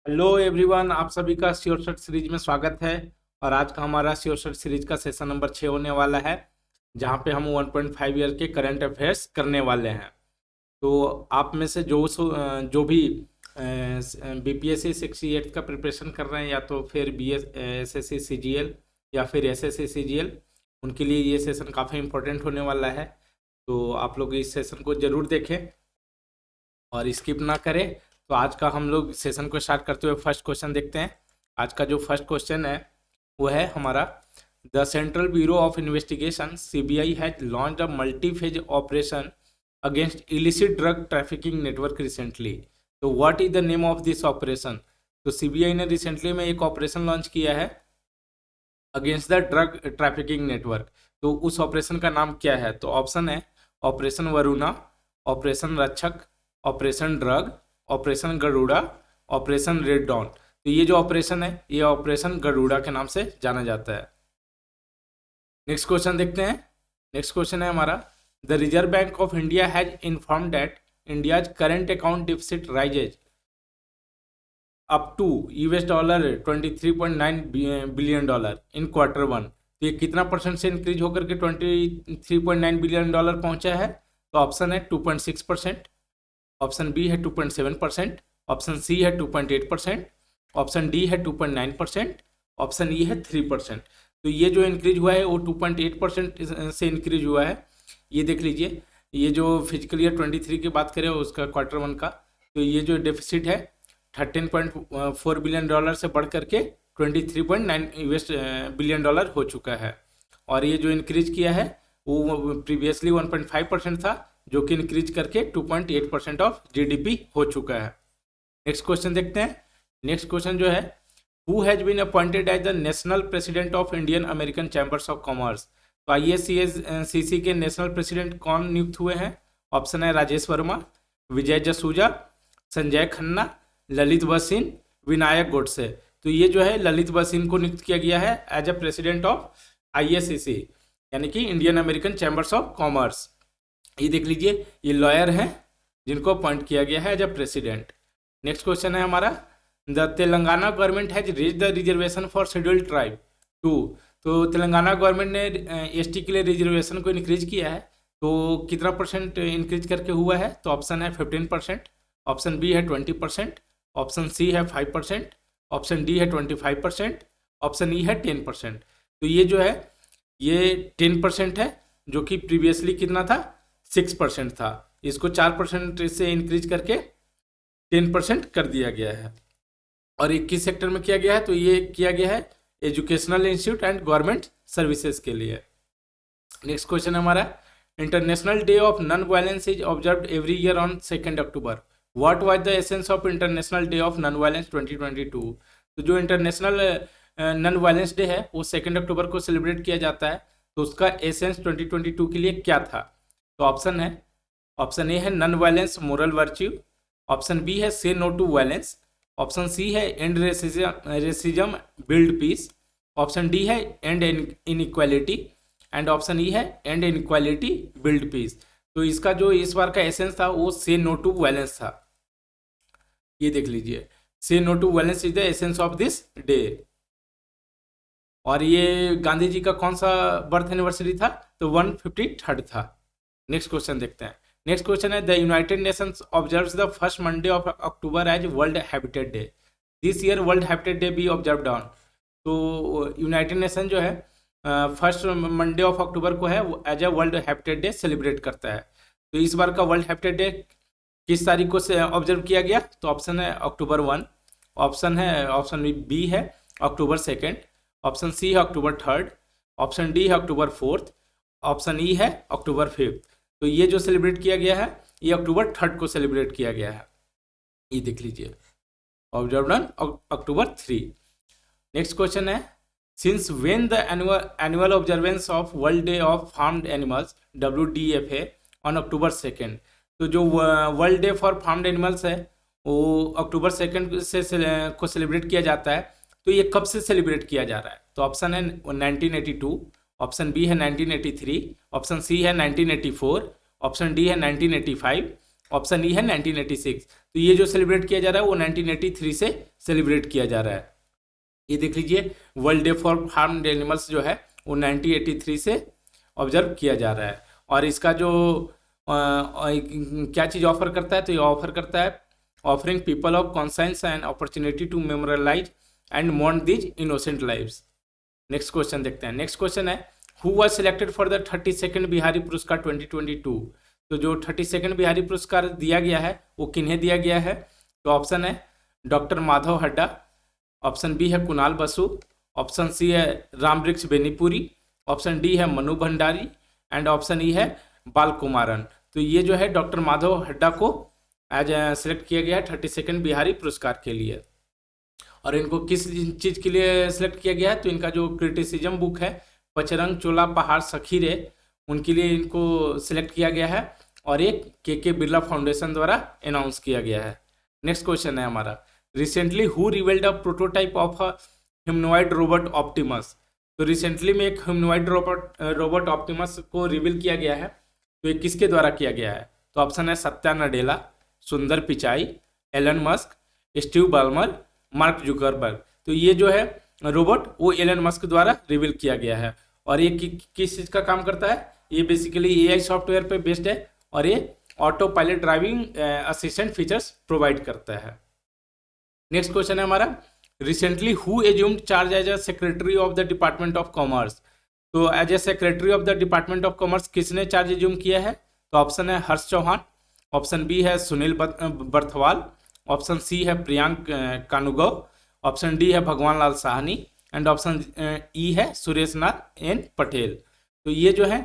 Hello everyone, आप सभी का श्योर शॉट सीरीज में स्वागत है। और आज का हमारा श्योर शॉट सीरीज का सेशन नंबर 6 होने वाला है, जहां पे हम 1.5 ईयर के करंट अफेयर्स करने वाले हैं। तो आप में से जो भी बीपीएससी 68 का प्रिपरेशन कर रहे हैं, या तो फिर बी एस एस सी सी जी एल या फिर एस एस सी सी जी एल, उनके लिए ये सेशन काफ़ी इम्पोर्टेंट होने वाला है। तो आप लोग इस सेशन को ज़रूर देखें और स्किप ना करें। तो आज का हम लोग सेशन को स्टार्ट करते हुए फर्स्ट क्वेश्चन देखते हैं। आज का जो फर्स्ट क्वेश्चन है वो है हमारा, the central bureau of investigation CBI has launched a multi phase operation against illicit drug trafficking network recently. तो what is the name of this operation? तो सीबीआई ने रिसेंटली में एक ऑपरेशन लॉन्च किया है against the drug trafficking network. तो उस operation का नाम क्या है? तो ऑप्शन है operation Varuna, operation Rakshak, operation drug, operation Garuda, operation red dawn. तो ये जो ऑपरेशन है ये ऑपरेशन गरुड़ा के नाम से जाना जाता है। नेक्स्ट क्वेश्चन देखते हैं। नेक्स्ट क्वेश्चन है हमारा, the reserve bank of India has inform that India's current account deficit rises up to $23.9 billion in quarter one. तो ये कितना परसेंट से इंक्रीज होकर के $23.9 बिलियन पहुंचा है? तो ऑप्शन है 2.6%, ऑप्शन बी है 2.7%, ऑप्शन सी है 2.8%, ऑप्शन डी है 2.9%, ऑप्शन ई है 3%। तो ये जो इंक्रीज हुआ है वो 2.8% से इंक्रीज हुआ है। ये देख लीजिए, ये जो फिजिकल ईयर 23 की बात करें उसका क्वार्टर वन का, तो ये जो डेफिसिट है $13.4 बिलियन से बढ़ करके $23.9 बिलियन हो चुका है। और ये जो इंक्रीज किया है वो प्रीवियसली 1.5% था, जो कि इंक्रीज करके 2.8% ऑफ जीडीपी हो चुका है। नेक्स्ट क्वेश्चन देखते हैं। नेक्स्ट क्वेश्चन जो है, who has been appointed as the national president of Indian American chambers of commerce. तो IACSCC के नेशनल प्रेसिडेंट कौन नियुक्त हुए हैं? ऑप्शन है राजेश वर्मा, विजय जसूजा, संजय खन्ना, ललित बसिन, विनायक गोडसे। तो ये जो है ललित बसिन को नियुक्त किया गया है as a president of IACC, यानी कि Indian American chambers of commerce. ये देख लीजिए, ये लॉयर हैं जिनको अपॉइंट किया गया है as a president. Next question है हमारा, the Telangana government has raise the reservation for scheduled tribe to. तो तेलंगाना गवर्नमेंट ने एसटी के लिए रिजर्वेशन को इंक्रीज किया है। तो कितना परसेंट इंक्रीज करके हुआ है? तो ऑप्शन है 15%, ऑप्शन बी है 20%, ऑप्शन सी है 5%, ऑप्शन डी है 25%, ऑप्शन ई है 10%। तो ये जो है ये 10% है, जो कि प्रीवियसली कितना था? 6% था। इसको 4% से इंक्रीज करके 10% कर दिया गया है। और ये किस सेक्टर में किया गया है? तो ये किया गया है educational institute and government services के लिए। नेक्स्ट क्वेश्चन हमारा, international day of non violence is observed every year on 2 October. What was the essence of international day of non violence 2022। तो जो इंटरनेशनल नॉन वायलेंस डे है वो 2 अक्टूबर को celebrate किया जाता है। तो उसका एसेंस 2022 के लिए क्या था? तो ऑप्शन है, ऑप्शन ए है non violence moral virtue, option B है say no to violence, option सी है end racism build peace, option D है एंड इनइक्वालिटी, एंड ऑप्शन ई है एंड इनइक्वालिटी बिल्ड पीस। तो इसका जो इस बार का एसेंस था वो से नो टू वायलेंस था। ये देख लीजिए, say no to violence is the essence of this day. और ये गांधी जी का कौन सा बर्थ एनिवर्सरी था? तो 153rd था। नेक्स्ट क्वेश्चन देखते हैं। नेक्स्ट क्वेश्चन है, the United Nations observes the first Monday of October as world habitat day. This year world habitat day be observed on. तो यूनाइटेड नेशन जो है फर्स्ट मंडे ऑफ अक्टूबर को है as a world habitat day celebrate करता है। तो इस बार का वर्ल्ड हैबिटेट डे किस तारीख को से ऑब्जर्व किया गया? तो ऑप्शन है October 1, ऑप्शन बी है October 2, ऑप्शन सी है October 3, ऑप्शन डी है October 4, ऑप्शन ई है October 5। तो ये जो सेलिब्रेट किया गया है ये October 3 को सेलिब्रेट किया गया है। ये देख लीजिए, observed on October 3। Next question है, since when the annual observance of world day of farmed animals WDFA on October 2। तो जो world day for farmed animals है वो October 2 से को सेलिब्रेट किया जाता है। तो ये कब से सेलिब्रेट किया जा रहा है? तो ऑप्शन है 1982, ऑप्शन बी है 1983, ऑप्शन सी है 1984, ऑप्शन डी है 1985, ऑप्शन ई है 1986। तो ये जो सेलिब्रेट किया जा रहा है वो 1983 से सेलिब्रेट किया जा रहा है। ये देख लीजिए, world day for farmed animals जो है वो 1983 से ऑब्जर्व किया जा रहा है। और इसका जो क्या चीज़ ऑफर करता है, तो ये ऑफर करता है offering people of conscience and opportunity to memorialise and mourn these innocent lives. Next question देखते हैं। नेक्स्ट क्वेश्चन है, who was selected for the 32nd Bihari Puraskar 2022। तो जो 32nd बिहारी पुरस्कार दिया गया है वो किन्हें दिया गया है? तो ऑप्शन है doctor Madhav Hadda, option B है कुणाल बसु, ऑप्शन सी है रामवृक्ष बेनीपुरी, ऑप्शन डी है मनु भंडारी एंड ऑप्शन ई है बाल कुमारन। तो ये जो है डॉक्टर माधव हड्डा को एज सेलेक्ट किया गया है 32nd बिहारी पुरस्कार के लिए। और इनको किस चीज़ के लिए सिलेक्ट किया गया है? तो इनका जो क्रिटिसिज्म बुक है पचरंग चोला पहाड़ सखी रे, उनके लिए इनको सिलेक्ट किया गया है और एक के बिरला फाउंडेशन द्वारा अनाउंस किया गया है। नेक्स्ट क्वेश्चन है हमारा, recently who revealed a prototype of a humanoid robot Optimus. तो रिसेंटली में एक ह्यूमनॉइड रोबोट ऑप्टिमस को रिवील किया गया है, तो ये किसके द्वारा किया गया है? तो ऑप्शन है Satya Nadella, Sundar Pichai, Elon Musk, Steve Ballmer, Mark Zuckerberg. तो ये जो है रोबोट वो एलन मस्क द्वारा रिवील किया गया है। और ये किस चीज़ का काम करता है? ये बेसिकली एआई सॉफ्टवेयर पे बेस्ड है और ये autopilot driving assistant features provide करता है। नेक्स्ट क्वेश्चन है हमारा, recently who assumed charge as a secretary of the department of commerce. तो as a secretary of the department of commerce किसने चार्ज एज्यूम किया है? तो ऑप्शन है हर्ष चौहान, ऑप्शन बी है सुनील बर्थवाल, ऑप्शन सी है प्रियांक कानुगव, ऑप्शन डी है भगवान लाल साहनी एंड ऑप्शन ई है सुरेश नाथ एन पटेल। तो ये जो है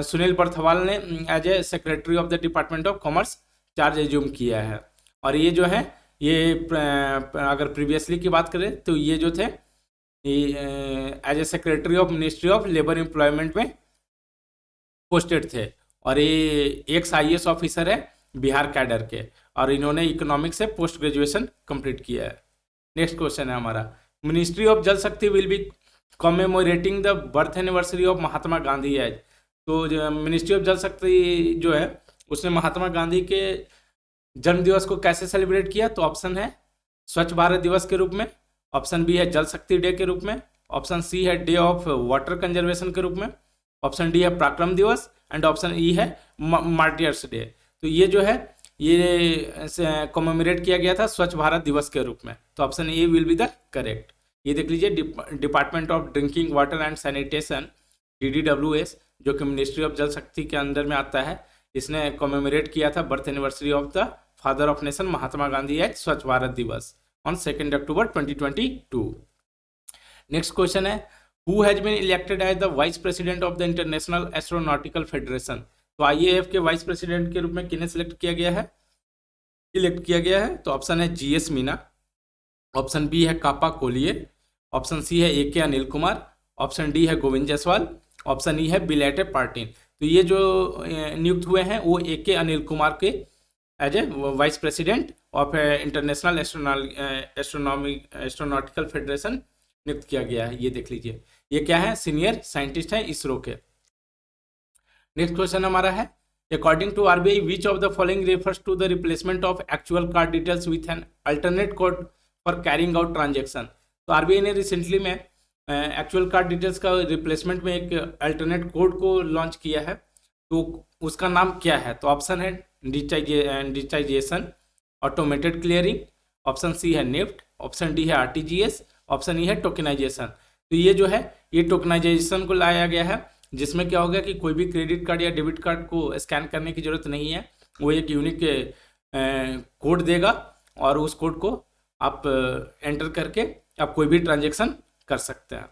सुनील बर्थवाल ने as a secretary of the department of commerce charge assume किया है। और ये जो है ये अगर प्रीवियसली की बात करें तो ये जो थे as a secretary of ministry of labour employment में पोस्टेड थे और ये एक्स IAS ऑफिसर है बिहार कैडर के और इन्होंने इकोनॉमिक्स से पोस्ट ग्रेजुएशन कंप्लीट किया है। नेक्स्ट क्वेश्चन है हमारा, ministry of Jal Shakti will be commemorating the birth anniversary of Mahatma Gandhi age. तो मिनिस्ट्री ऑफ जल शक्ति जो है उसने महात्मा गांधी के जन्म दिवस को कैसे सेलिब्रेट किया? तो ऑप्शन है स्वच्छ भारत दिवस के रूप में, ऑप्शन बी है जल शक्ति डे के रूप में, ऑप्शन सी है डे ऑफ वाटर कंजर्वेशन के रूप में, ऑप्शन डी है पराक्रम दिवस एंड ऑप्शन ई है मार्टियर्स डे। तो ये जो है ये कॉमेमोरेट किया गया था स्वच्छ भारत दिवस के रूप में। तो option A will be the correct. ये देख लीजिए, department of drinking water and sanitation DDWS जो कि मिनिस्ट्री ऑफ जल शक्ति के अंदर में आता है, इसने कॉमेमोरेट किया था birth anniversary of the father of nation Mahatma Gandhi at Swachh Bharat Diwas on 2 October 2022। Next question है, who has been elected as the vice president of the international astronautical federation. तो IAF के वाइस प्रेसिडेंट के रूप में किन्हें सिलेक्ट किया गया है, इलेक्ट किया गया है? तो ऑप्शन है GS मीना, ऑप्शन बी है कापा कोलिए, ऑप्शन सी है AK Anil Kumar, option D है गोविंद जायसवाल, ऑप्शन ई है बिलेटे पार्टिन। तो ये जो नियुक्त हुए हैं वो AK अनिल कुमार के as a vice president of international astronautical federation नियुक्त किया गया है। ये देख लीजिए, ये क्या है? सीनियर साइंटिस्ट है इसरो के। नेक्स्ट क्वेश्चन हमारा है, according to RBI which of the following refers to the replacement of actual card details with an alternate code for carrying out transaction. तो RBI ने रिसेंटली में एक्चुअल कार्ड डिटेल्स का replacement में एक alternate code को launch किया है, तो उसका नाम क्या है? तो ऑप्शन है डिजिटाइजेशन, ऑटोमेटेड क्लियरिंग, ऑप्शन सी है निफ्ट, ऑप्शन डी है RTGS, ऑप्शन ई है टोकनाइजेशन। तो ये जो है ये टोकनाइजेशन को लाया गया है, जिसमें क्या होगा कि कोई भी क्रेडिट कार्ड या डेबिट कार्ड को स्कैन करने की जरूरत नहीं है, वो एक यूनिक कोड देगा और उस कोड को आप एंटर करके आप कोई भी ट्रांजेक्शन कर सकते हैं।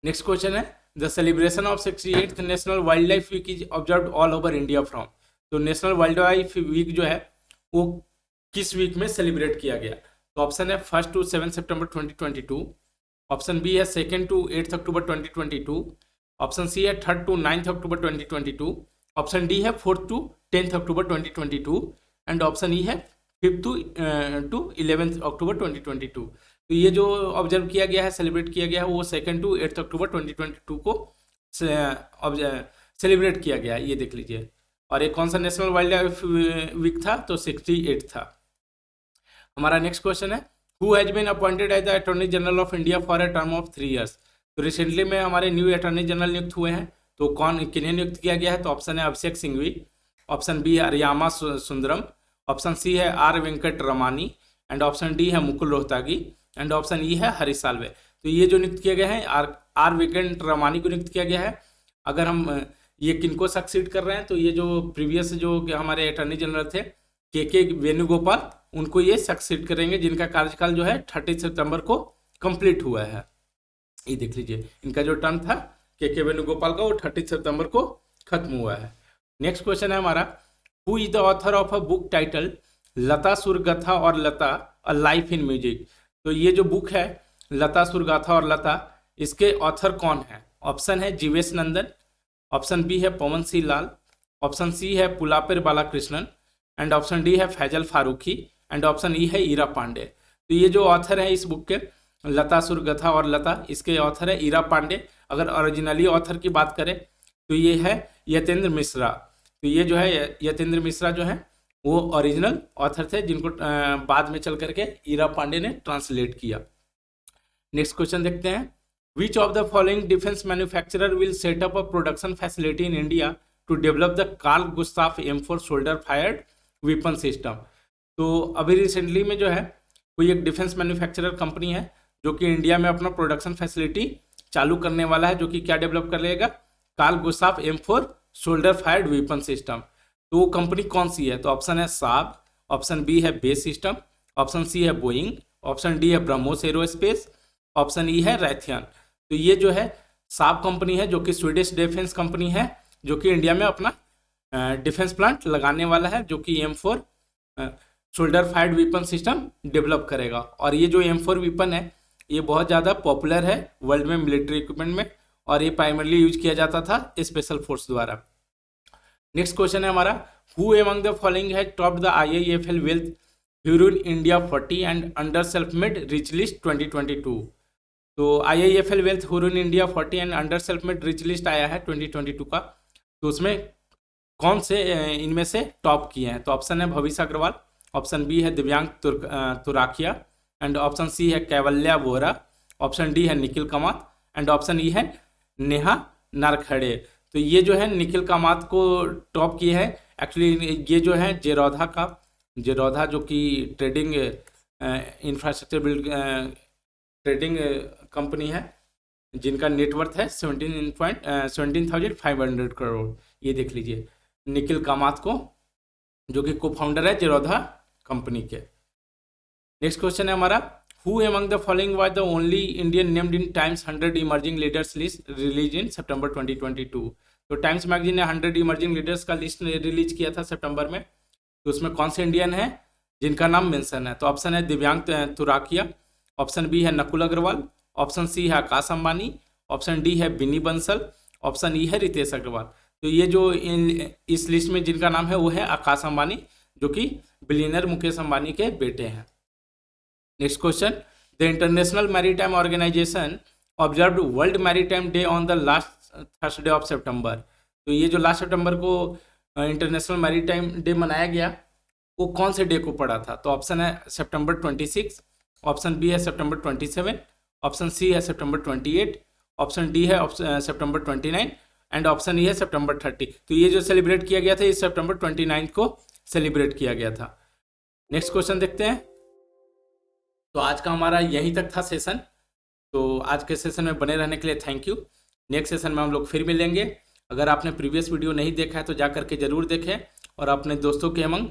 नेक्स्ट क्वेश्चन है, the celebration of 68th national wild life week is observe all over India from. तो नेशनल वाइल्ड लाइफ वीक जो है वो किस वीक में सेलिब्रेट किया गया? तो ऑप्शन है 1 to 7 सितंबर 2022, ऑप्शन बी है 2 to 8 अक्टूबर 2022, ऑप्शन सी है 3 to 9 अक्टूबर 2022, ऑप्शन डी है 4 to 10 अक्टूबर 2022 एंड ऑप्शन ई है 5 to 11 अक्टूबर 2022। तो ये जो ऑब्जर्व किया गया है, सेलिब्रेट किया गया है, वो 2 to 8 अक्टूबर 2022 को सेलिब्रेट किया गया है। ये देख लीजिए, और ये कौन सा नेशनल वाइल्ड लाइफ वीक था, तो 68 था। हमारा नेक्स्ट क्वेश्चन है, who has been appointed as the attorney general of India for a term of 3 years. तो रिसेंटली में हमारे न्यू अटॉर्नी जनरल नियुक्त हुए हैं, तो कौन किन्हें नियुक्त किया गया है, तो ऑप्शन है अभिषेक सिंघवी, ऑप्शन बी है अरियामा सुंदरम, ऑप्शन सी है R Venkat Ramani, and option D है मुकुल रोहतागी, एंड ऑप्शन ई है हरीश साल्वे। तो ये जो नियुक्त किए गए हैं आर वेंकट रमानी को नियुक्त किया गया है। अगर हम ये किनको सक्सीड कर रहे हैं, तो ये जो प्रीवियस जो हमारे अटॉर्नी जनरल थे के वेणुगोपाल, उनको ये सक्सीड करेंगे, जिनका कार्यकाल जो है 30 सितंबर को कंप्लीट हुआ है। ये देख लीजिए, इनका जो टर्म था के वेणुगोपाल का, वो 30 सितंबर को खत्म हुआ है। नेक्स्ट क्वेश्चन है हमारा, who is the author of a book title Lata Surgatha और Lata a life in music. तो ये जो बुक है लता सुरगाथा और लता, इसके ऑथर कौन है। ऑप्शन है जीवेश नंदन, ऑप्शन बी है पवन सिंह लाल, ऑप्शन सी है Pulapre Balakrishnan, and option D है फैजल फारूकी, एंड ऑप्शन ई है ईरा पांडे। तो ये जो ऑथर है इस बुक के लता सुरगाथा और लता, इसके ऑथर है ईरा पांडे। अगर ओरिजिनली ऑथर की बात करें तो ये है यतेंद्र मिश्रा। तो ये जो है यतेंद्र मिश्रा जो है वो ओरिजिनल ऑथर थे, जिनको बाद में चल करके ईरा पांडे ने ट्रांसलेट किया। नेक्स्ट क्वेश्चन देखते हैं, which of the following defence manufacturer will set up a production facility in India to develop the Carl Gustaf M4 shoulder fired weapon system. तो अभी रिसेंटली में जो है कोई एक डिफेंस मैन्युफैक्चरर कंपनी है जो कि इंडिया में अपना प्रोडक्शन फैसिलिटी चालू करने वाला है, जो कि क्या डेवलप कर लेगा, Karl Gustaf M4 shoulder fired weapon system. तो वो कंपनी कौन सी है, तो ऑप्शन है साब, ऑप्शन बी है बेस सिस्टम, ऑप्शन सी है बोइंग, ऑप्शन डी है ब्रह्मोस एरोस्पेस, ऑप्शन ई है रैथियन। तो ये जो है साब कंपनी है, जो कि स्वीडिश डिफेंस कंपनी है, जो कि इंडिया में अपना डिफेंस प्लांट लगाने वाला है, जो कि M4 shoulder fired weapon system develop करेगा। और ये जो M4 वेपन है ये बहुत ज़्यादा पॉपुलर है वर्ल्ड में मिलिट्री इक्विपमेंट में, और ये प्राइमरली यूज किया जाता था स्पेशल फोर्स द्वारा। नेक्स्ट क्वेश्चन है हमारा, who among the following has topped the IIFL wealth Hurun India 40 and under self made rich list 2022। तो IIFL wealth Hurun India 40 and under self made rich list आया है 2022 का। तो उसमें कौन से इनमें से टॉप किए हैं, तो ऑप्शन है भविष्य अग्रवाल, ऑप्शन बी है दिव्यांग तुराखिया, एंड ऑप्शन सी है कैवल्या वोरा, ऑप्शन डी है निखिल कामत, एंड ऑप्शन ई है नेहा नारखड़े। तो ये जो है निखिल कामत को टॉप किए हैं। एक्चुअली ये जो है जेरोधा जो कि trading infrastructure build trading company है, जिनका नेटवर्थ है 17,500 करोड़। ये देख लीजिए निखिल कामत को, जो कि को फाउंडर है जेरोधा कंपनी के। नेक्स्ट क्वेश्चन है हमारा, who among the following was the only Indian named in Times 100 emerging leaders list release in सितंबर 2022। तो टाइम्स मैगजीन ने 100 इमर्जिंग लीडर्स का लिस्ट रिलीज किया था सितंबर में। तो उसमें कौन से इंडियन है जिनका नाम मेंशन है, तो ऑप्शन है दिव्यांग तुराखिया, ऑप्शन बी है नकुल अग्रवाल, ऑप्शन सी है आकाश अंबानी, ऑप्शन डी है बिनी बंसल, ऑप्शन ई है रितेश अग्रवाल। तो ये जो इस लिस्ट में जिनका नाम है वो है आकाश अंबानी, जो कि बिलियनर मुकेश अंबानी के बेटे हैं। Next question, the international maritime organisation observed world maritime day on the last Thursday of सितंबर। तो ये जो लास्ट सितंबर को इंटरनेशनल मैरीटाइम डे मनाया गया, वो कौन से डे को पड़ा था, तो ऑप्शन है सितंबर 26, ऑप्शन बी है सितंबर 27, ऑप्शन सी है सितंबर 28, ऑप्शन डी है सितंबर 29, एंड ऑप्शन ई है सितंबर 30। तो ये जो सेलिब्रेट किया गया था इस सितंबर 29 को सेलिब्रेट किया गया था। नेक्स्ट क्वेश्चन देखते हैं। तो आज का हमारा यहीं तक था सेशन। तो आज के सेशन में बने रहने के लिए थैंक यू। नेक्स्ट सेशन में हम लोग फिर मिलेंगे। अगर आपने प्रीवियस वीडियो नहीं देखा है तो जा करके ज़रूर देखें, और अपने दोस्तों के एवं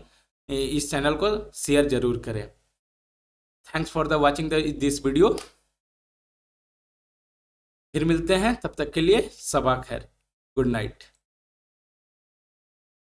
इस चैनल को शेयर ज़रूर करें। Thanks for the watching this video. फिर मिलते हैं, तब तक के लिए सबा खैर, गुड नाइट।